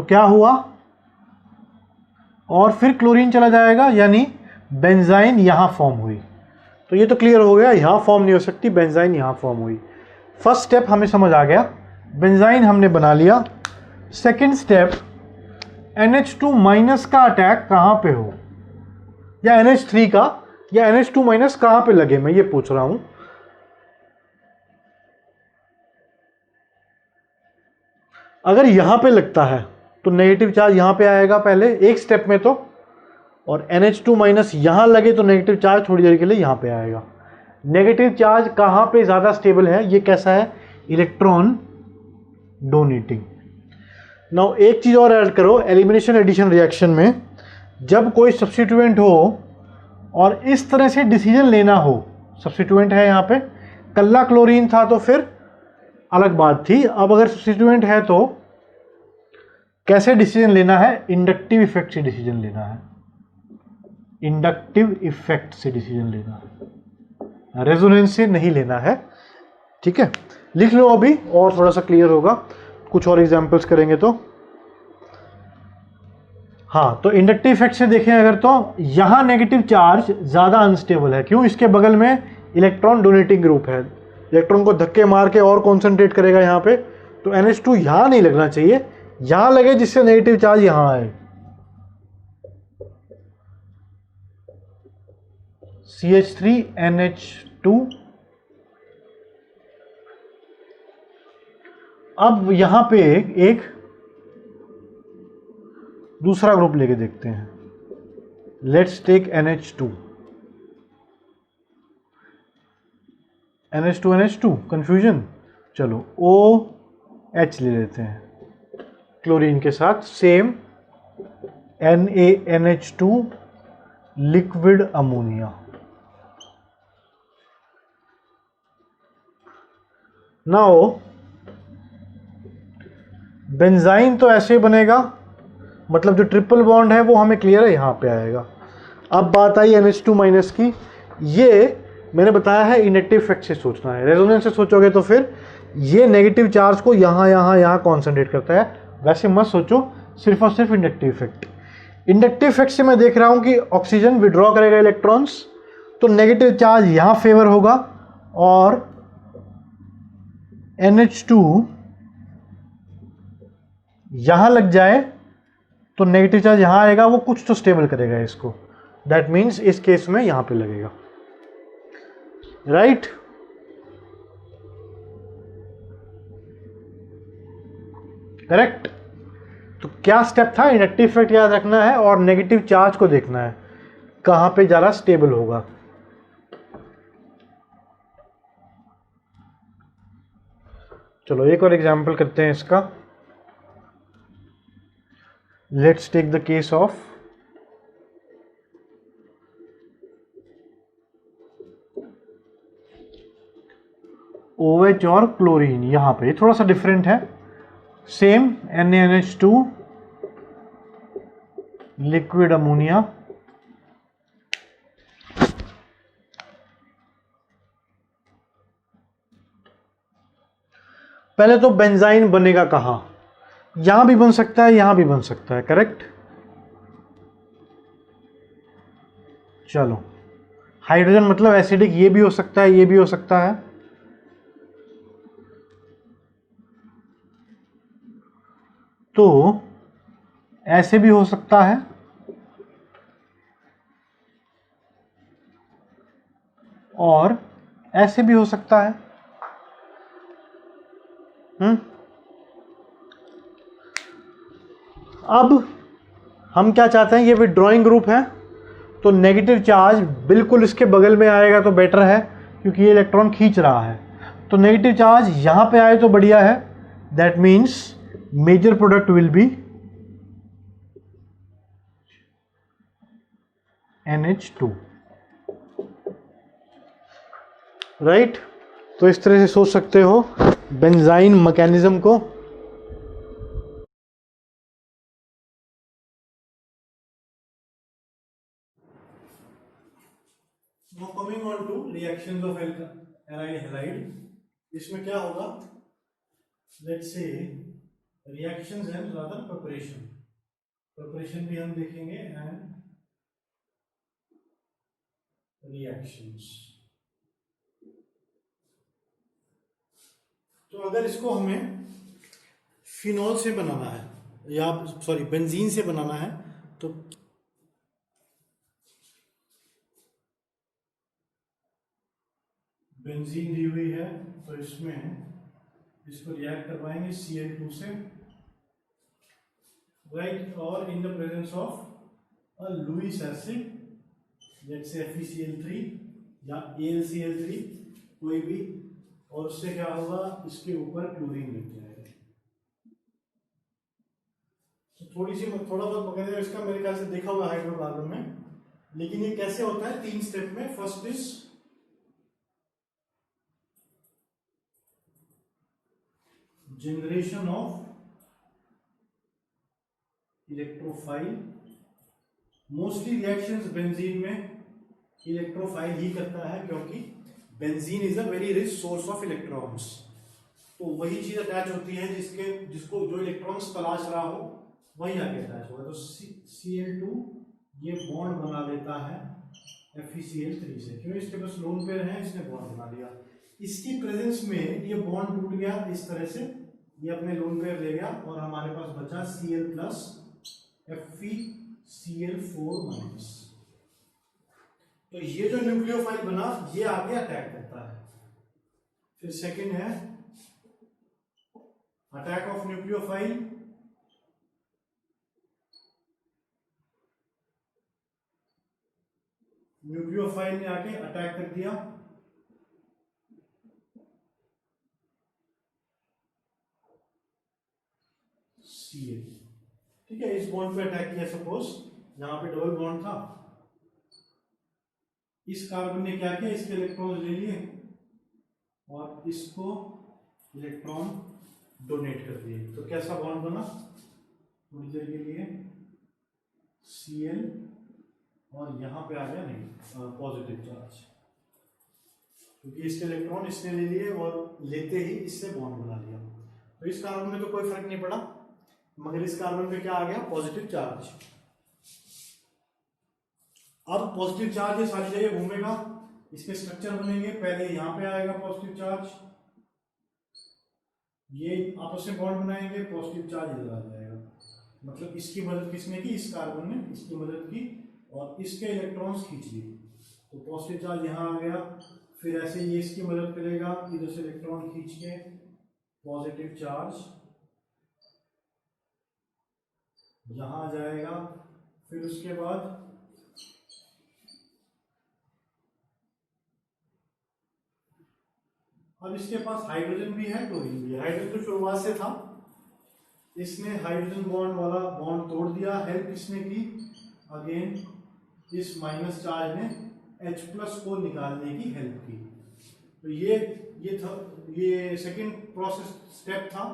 तो क्या हुआ, और फिर क्लोरीन चला जाएगा, यानी बेंजाइन यहां फॉर्म हुई। तो ये तो क्लियर हो गया, यहां फॉर्म नहीं हो सकती, बेंजाइन यहां फॉर्म हुई। फर्स्ट स्टेप हमें समझ आ गया, बेंजाइन हमने बना लिया। सेकेंड स्टेप, NH2 माइनस का अटैक कहां पे हो, या NH3 का या NH2 माइनस कहां पे लगे, मैं ये पूछ रहा हूं। अगर यहां पे लगता है तो नेगेटिव चार्ज यहां पे आएगा पहले एक स्टेप में तो, और NH2 माइनस यहां लगे तो नेगेटिव चार्ज थोड़ी देर के लिए यहां पे आएगा। नेगेटिव चार्ज कहां पे ज्यादा स्टेबल है, ये कैसा है, इलेक्ट्रॉन डोनेटिंग। नाउ एक चीज और ऐड करो, एलिमिनेशन एडिशन रिएक्शन में जब कोई सब्स्टिट्यूएंट हो और इस तरह से डिसीजन लेना हो, सब्स्टिट्यूएंट है यहाँ पे, कल्ला क्लोरीन था तो फिर अलग बात थी, अब अगर सब्स्टिट्यूएंट है तो कैसे डिसीजन लेना है, इंडक्टिव इफेक्ट से डिसीजन लेना है, इंडक्टिव इफेक्ट से डिसीजन लेना है, रेजोनेंस से नहीं लेना है। ठीक है, लिख लो अभी और थोड़ा सा क्लियर होगा, कुछ और एग्जांपल्स करेंगे तो। हाँ, तो इंडक्टिव इफेक्ट से देखें अगर, तो यहां नेगेटिव चार्ज ज्यादा अनस्टेबल है, क्यों, इसके बगल में इलेक्ट्रॉन डोनेटिंग ग्रुप है, इलेक्ट्रॉन को धक्के मार के और कॉन्सेंट्रेट करेगा यहां पे, तो NH2 यहां नहीं लगना चाहिए, यहां लगे जिससे नेगेटिव चार्ज यहां आए। CH3NH2, अब यहां पे एक दूसरा ग्रुप लेके देखते हैं, let's take NH2, NH2 confusion, चलो OH ले लेते हैं क्लोरीन के साथ, same NaNH2 liquid ammonia. Now benzyne तो ऐसे बनेगा, मतलब जो ट्रिपल बॉन्ड है वो हमें क्लियर है, यहां पे आएगा। अब बात आई NH2 माइनस की, ये मैंने बताया है इंडक्टिव इफेक्ट से सोचना है, रेजोनेंस से सोचोगे तो फिर ये नेगेटिव चार्ज को यहां कॉन्सेंट्रेट करता है, वैसे मत सोचो, सिर्फ और सिर्फ इंडक्टिव इफेक्ट। इंडक्टिव इफेक्ट से मैं देख रहा हूं कि ऑक्सीजन विड्रॉ करेगा इलेक्ट्रॉन्स, तो नेगेटिव चार्ज यहां फेवर होगा, और NH2 यहां लग जाए तो नेगेटिव चार्ज यहां आएगा, वो कुछ तो स्टेबल करेगा इसको, दैट मीन्स इस केस में यहां पे लगेगा, राइट। करेक्ट। तो क्या स्टेप था, इंडक्टिव इफेक्ट याद रखना है और नेगेटिव चार्ज को देखना है कहां पे ज्यादा स्टेबल होगा। चलो एक और एग्जांपल करते हैं इसका, let's take the case of OH और क्लोरीन, यहां पे थोड़ा सा डिफरेंट है, सेम NaNH2 लिक्विड अमोनिया। पहले तो बेंजाइन बनेगा कहां, यहां भी बन सकता है, यहां भी बन सकता है, करेक्ट। चलो हाइड्रोजन मतलब एसिडिक, ये भी हो सकता है, ये भी हो सकता है, तो ऐसे भी हो सकता है, और ऐसे भी हो सकता है। अब हम क्या चाहते हैं, ये विड्रॉइंग ग्रुप है, तो नेगेटिव चार्ज बिल्कुल इसके बगल में आएगा तो बेटर है, क्योंकि ये इलेक्ट्रॉन खींच रहा है, तो नेगेटिव चार्ज यहां पे आए तो बढ़िया है, that means major product will be NH2, right. तो इस तरह से सोच सकते हो बेंजाइन मैकेनिज्म को। Now coming on to reactions of alkyl halide, इसमें क्या होगा, let's say reactions and rather preparation, preparation भी हम देखेंगे एंड रिएक्शंस। तो अगर इसको हमें फिनॉल से बनाना है या सॉरी बेंजीन से बनाना है तो बेंजीन दी हुई है, तो इसमें इसको रिएक्ट करवाएंगे Cl2 से, राइट, और in the presence of a Lewis acid जैसे FeCl3 या AlCl3 कोई भी, और उससे क्या होगा, इसके ऊपर क्लोरीन लग जाएगा। तो थोड़ा बहुत वगैरह इसका मेरे ख्याल से देखा हुआ हाइड्रोकार्बन में, लेकिन ये कैसे होता है 3 स्टेप में। First is generation of electrophile. Mostly reactions benzene में इलेक्ट्रोफाइल ही करता है, क्योंकि benzene is a very rich source of electrons. तो वही चीज अटैच होती है जिसको जो इलेक्ट्रॉन्स तलाश रहा हो वही आगे अटैच होगा। तो Cl2 ये बॉन्ड बना देता है FeCl3 से, क्यों, इसके पास लोन पेयर है, इसने बॉन्ड बना लिया। इसकी प्रेजेंस में ये बॉन्ड टूट गया इस तरह से, ये अपने लोन पेयर ले गया और हमारे पास बचा Cl प्लस FeCl4 माइनस। तो ये जो न्यूक्लियोफाइल बना ये आगे अटैक करता है। फिर सेकंड है अटैक ऑफ न्यूक्लियोफाइल। न्यूक्लियोफाइल ने आके अटैक कर दिया, Cl, ठीक है, इस बॉन्ड पे अटैक किया। सपोज यहां पे डबल बॉन्ड था, इस कार्बन ने क्या किया, इसके इलेक्ट्रॉन ले लिए और इसको इलेक्ट्रॉन डोनेट कर दिए। तो कैसा बॉन्ड बना, थोड़ी देर के लिए Cl और यहां पे आ गया नहीं पॉजिटिव चार्ज, क्योंकि इसके इलेक्ट्रॉन इसने ले लिए और लेते ही इससे बॉन्ड बना लिया। तो इस कार्बन में तो कोई फर्क नहीं पड़ा, मगर इस कार्बन में क्या आ गया, पॉजिटिव चार्ज। अब पॉजिटिव चार्ज ये सारी जगह घूमेगा, इसके स्ट्रक्चर बनेंगे। पहले यहां पे आएगा पॉजिटिव चार्ज, ये आपस में बॉन्ड बनाएंगे, पॉजिटिव चार्ज इधर आ जाएगा। मतलब इसकी मदद किसने की, इस कार्बन ने इसकी मदद की और इसके इलेक्ट्रॉन्स खींच लिए। तो पॉजिटिव चार्ज यहाँ आ गया, फिर ऐसे ये इसकी मदद करेगा, इधर से इलेक्ट्रॉन खींच के पॉजिटिव चार्ज यहां आ जाएगा। फिर उसके बाद अब इसके पास हाइड्रोजन भी है, क्लोरीन भी है। हाइड्रोजन तो शुरुआत से था, इसने हाइड्रोजन बॉन्ड वाला बॉन्ड तोड़ दिया। हेल्प किसने की, अगेन इस माइनस चार्ज ने H प्लस को निकालने की हेल्प की। तो ये सेकंड प्रोसेस स्टेप था,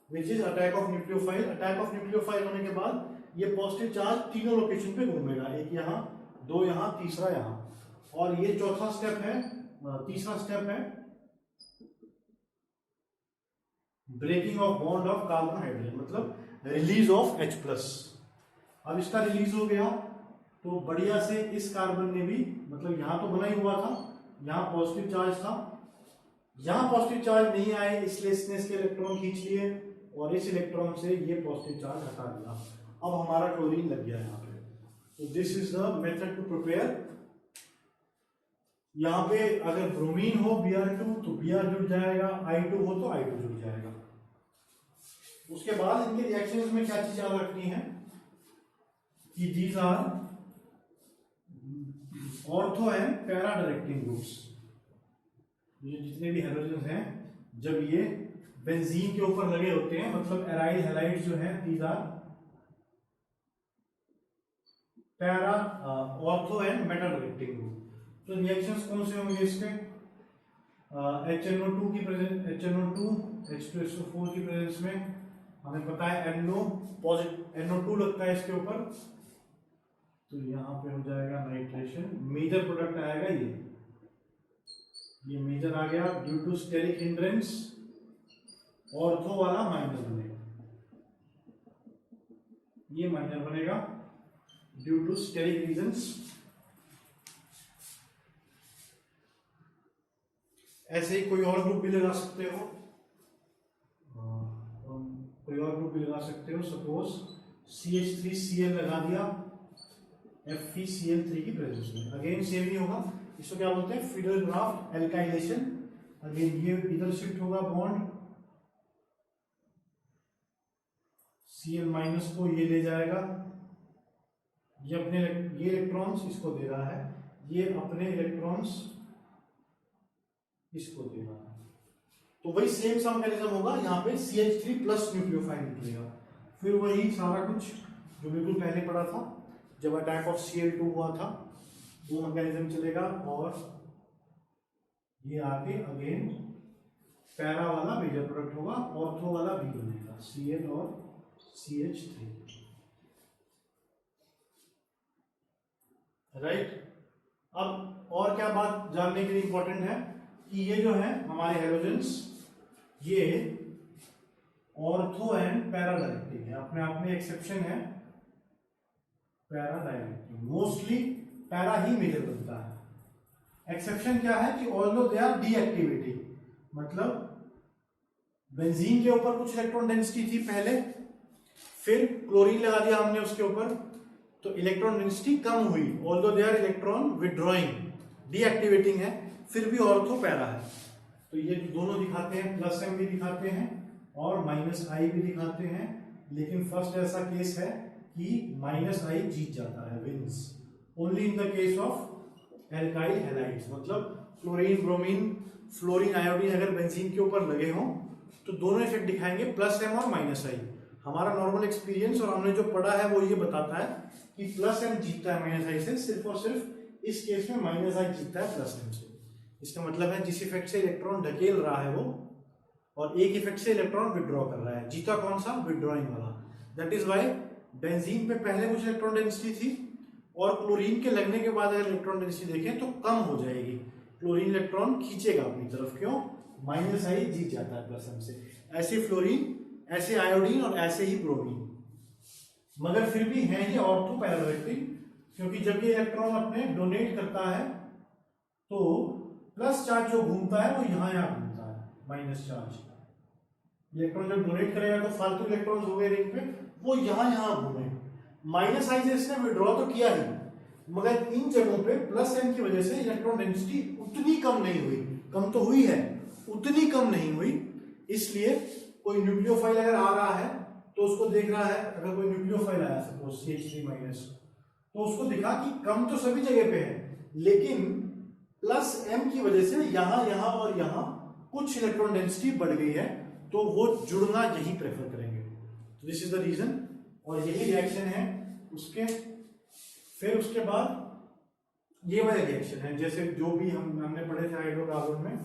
which is attack of nucleophile. Attack of nucleophile होने के बाद ये पॉजिटिव चार्ज तीनों लोकेशन पे घूमेगा, एक यहाँ, दो यहाँ, तीसरा यहाँ। और ये चौथा स्टेप है, तीसरा स्टेप है breaking of bond of carbon hydrogen, मतलब रिलीज ऑफ H प्लस। अब इसका रिलीज हो गया तो बढ़िया से इस कार्बन ने भी, मतलब यहां तो बना ही हुआ था, यहां पॉजिटिव चार्ज था, यहां पॉजिटिव चार्ज नहीं आए इसलिए इसने इसके इलेक्ट्रॉन खींच लिए और इस इलेक्ट्रॉन से ये पॉजिटिव चार्ज हटा दिया। अब हमारा क्लोरीन लग गया यहाँ पे। तो this is the method to prepare. यहाँ पे अगर ब्रोमीन हो Br2 तो Br जुड़ जाएगा, I2 हो तो I2 जुड़ जाएगा। उसके बाद इनके रिएक्शंस में क्या चीज याद रखनी है कि these are ortho and para directing groups. ये जितने भी हाइड्रोजन हैं, जब ये बेंजीन के ऊपर लगे होते हैं, मतलब एराइल हैलाइड जो है, these are para ortho and meta directing group. तो रिएक्शंस कौन से होंगे इसके, HNO2 की प्रेजेंस, HNO2 H2SO4 की प्रेजेंस में हमें पता है NO पॉजिटिव NO2 लगता है इसके ऊपर, तो यहाँ पे हो जाएगा नाइट्रेशन। मेजर प्रोडक्ट आएगा ये मेजर आ गया due to steric hindrance, ortho वाला माइनस बनेगा। ये माइनर बनेगा ड्यू टू स्टेरिक रीजंस। ऐसे ही कोई और ग्रुप भी लगा सकते हो, कोई और ग्रुप भी लगा सकते हो। सपोज CH3Cl लगा दिया FeCl3 की प्रेजेंस में, अगेन सेम ही होगा। इसको क्या बोलते हैं? Fiddle graft alkylation. अगेन ये इधर शिफ्ट होगा बॉन्ड, Cl माइनस को ये ले जाएगा, ये अपने ये इलेक्ट्रॉन्स इसको दे रहा है, ये अपने इलेक्ट्रॉन्स इसको दे रहा है। तो वही सेम सा मैकेनिज्म होगा, यहाँ पे CH3 प्लस न्यूक्लियोफाइल निकलेगा। फिर वही सारा कुछ जो बिल्कुल पहले पढ़ा था जब अटैक ऑफ Cl2 हुआ था, वो मैकेनिज्म चलेगा। और ये आके अगेन पैरा वाला मेजर प्रोडक्ट होगा, ऑर्थो वाला भी बनेगा, Cl और CH3, राइट। अब और क्या बात जानने के लिए इंपॉर्टेंट है कि ये जो है हमारे हेलोजेंस, ये ऑर्थो एंड पैरा डायरेक्टिव है, अपने आप में एक्सेप्शन है पैरा डायरेक्टिव। मोस्टली पैरा ही मेजर बनता है। एक्सेप्शन क्या है कि ऑल्दो दे आर डीएक्टिविटी, मतलब बेंजीन के ऊपर कुछ इलेक्ट्रॉन डेंसिटी थी पहले, फिर क्लोरीन लगा दिया हमने उसके ऊपर, तो इलेक्ट्रॉन डेंसिटी कम हुई, although they are electron withdrawing, deactivating है, फिर भी ऑर्थो पैरा है। तो ये दोनों दिखाते हैं, प्लस एम भी दिखाते हैं और माइनस आई भी दिखाते हैं। लेकिन फर्स्ट ऐसा केस है कि माइनस आई जीत जाता है, wins, only in the case of alkyl halides. मतलब क्लोरीन, ब्रोमीन, फ्लोरीन, आयोडीन अगर बेंजीन के ऊपर लगे हों तो दोनों इफेक्ट दिखाएंगे, प्लस एम और माइनस आई। हमारा नॉर्मल एक्सपीरियंस और हमने जो पढ़ा है वो ये बताता है कि प्लस एम जीतता है माइनस आई से, सिर्फ और सिर्फ इस केस में माइनस आई जीतता है प्लस एम से। इसका मतलब है जिस इफेक्ट से इलेक्ट्रॉन ढकेल रहा है वो, और एक इफेक्ट से इलेक्ट्रॉन विड्रॉ कर रहा है, जीता कौन सा? विड्रॉइंग वाला। दैट इज वाई बेंजीन पे पहले कुछ इलेक्ट्रॉन डेंसिटी थी और क्लोरीन के लगने के बाद अगर इलेक्ट्रॉन डेंसिटी देखें तो कम हो जाएगी, क्लोरीन इलेक्ट्रॉन खींचेगा अपनी तरफ, क्यों? माइनस आई जीत जाता है प्लस एम से। ऐसे फ्लोरीन, ऐसे आयोडीन और ऐसे ही ब्रोमीन, मगर फिर भी है ये ऑर्थो पैराडायरेक्टिव, क्योंकि जब ये इलेक्ट्रॉन अपने डोनेट करता है तो प्लस चार्ज जो घूमता है वो यहां घूमता है, माइनस चार्ज। इलेक्ट्रॉन जब डोनेट करेगा तो फालतू इलेक्ट्रॉन्स हो गए रिंग पे, वो यहां घूमे। माइनस आई से इसने विड्रॉ तो किया ही, मगर इन जगहों पे प्लस एम की वजह से इलेक्ट्रॉन डेंसिटी उतनी कम नहीं हुई, कम तो हुई है, उतनी कम नहीं हुई। इसलिए कोई न्यूक्लियोफाइल अगर आ रहा है तो उसको देख रहा है, अगर कोई न्यूक्लियोफाइल आया सपोज CH3 माइनस, तो उसको दिखा कि कम तो सभी जगह पे है, लेकिन प्लस एम की वजह से यहां यहां और यहां कुछ इलेक्ट्रॉन डेंसिटी बढ़ गई है, तो वो जुड़ना यही प्रेफर करेंगे। तो दिस इज द रीजन, और यही रिएक्शन है उसके। फिर उसके बाद ये वाले रिएक्शन है, जैसे जो भी हमने पढ़े थे हाइड्रोकार्बन में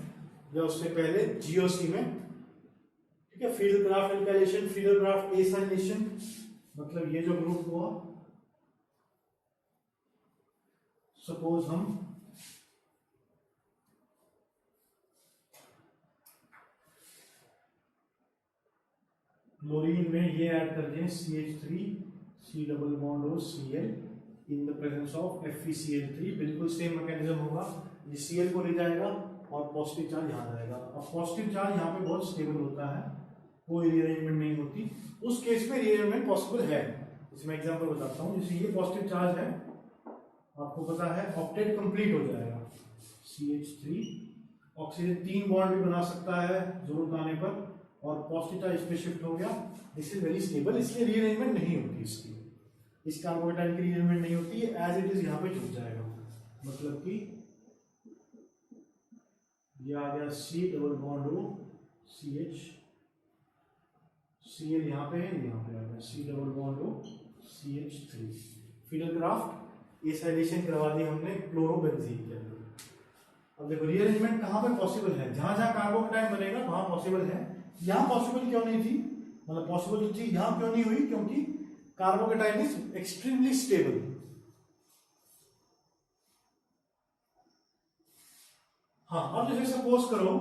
या उससे पहले GOC में, ठीक है। Field graph alkylation, field graph acylation, मतलब ये जो ग्रुप हुआ, सपोज हम क्लोरीन में ये ऐड कर दें CH3 C डबल बॉन्ड और Cl in the presence of FeCl3, बिल्कुल सेम मैकेनिज्म होगा। ये Cl को ले जाएगा और पॉजिटिव चार्ज यहाँ जाएगा। अब पॉजिटिव चार्ज यहाँ पे बहुत स्टेबल होता है, कोई रीअरेंजमेंट नहीं होती, उस केस में रीअरेंजमेंट पॉसिबल है। इसमें एग्जांपल बताता हूँ, जैसे ये पॉजिटिव चार्ज है, आपको पता है ऑक्टेट कंप्लीट हो जाएगा, CH3 ऑक्सीजन 3 बॉन्ड भी बना सकता है जरूरत आने पर, और पॉजिटिव चार्ज इस पे शिफ्ट हो गया। दिस इज वेरी स्टेबल, इसलिए रीअरेंजमेंट नहीं होती इसकी, इस कार्बोकेटाइन की रीअरेंजमेंट नहीं होती, एज इट इज यहाँ पे जुड़ जाएगा। मतलब कि ये आ गया C double bond O CH, Cl यहाँ पे है, यहाँ पे आ गया C double bond O CH3। Friedel Crafts acylation करवा दी हमने क्लोरोबेंजीन के अंदर। अब देखो रीअरेंजमेंट कहाँ पे पॉसिबल है, जहां जहां कार्बोकेटाइन बनेगा वहां पॉसिबल है। यहां पॉसिबल क्यों नहीं थी, मतलब पॉसिबल थी, यहां क्यों नहीं हुई? क्योंकि कार्बोकेटाइन इज एक्सट्रीमली स्टेबल। हाँ, अब जैसे सपोज करो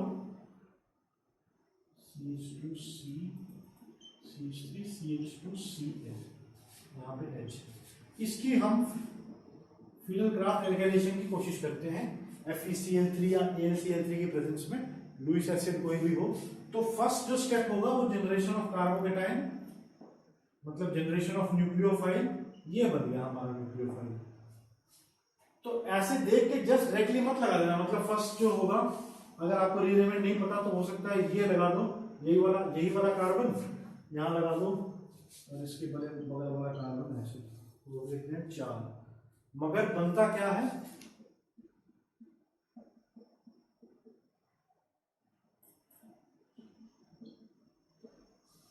CH2C CH3 CH2Cl, यहाँ पे H, इसकी हम फिनल क्राफ्ट एल्काइलेशन की कोशिश करते हैं FeCl3 या AlCl3 की प्रेजेंस में, लुईस एसिड कोई भी हो। तो फर्स्ट जो स्टेप होगा वो जनरेशन ऑफ कार्बोकेटाइन, मतलब जनरेशन ऑफ न्यूक्लियोफाइल, ये बन गया हमारा न्यूक्लियोफाइल। तो ऐसे देख के जस्ट डायरेक्टली मत लगा देना, मतलब फर्स्ट जो होगा, अगर आपको रीअरेंजमेंट नहीं पता तो हो सकता है ये लगा दो, यही वाला कार्बन यहाँ लगा दो, और इसके बगल वाला कार्बन ऐसे, वो देखते हैं 4, मगर बनता क्या है,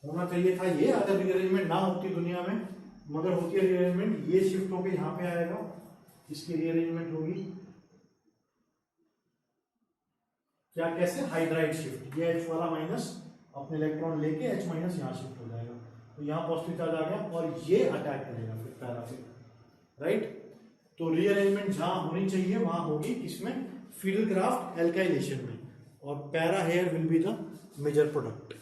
होना चाहिए था ये, अगर रीअरेंजमेंट ना होती दुनिया में, मगर होती है रीअरेंजमेंट, ये शिफ्ट होकर यहाँ पे आएगा, इसकी रीअरेंजमेंट होगी क्या, कैसे, हाइड्राइड शिफ्ट, ये H वाला माइनस अपने इलेक्ट्रॉन लेके H माइनस यहाँ शिफ्ट हो जाएगा, तो यहाँ पॉजिटिव चार्ज आ गया और ये अटैक करेगा फिर पैरा पे, राइट। तो रीअरेंजमेंट जहां होनी चाहिए वहां होगी, किसमें, फिडल क्राफ्ट एल्काइलेशन में, और para here will be the major product.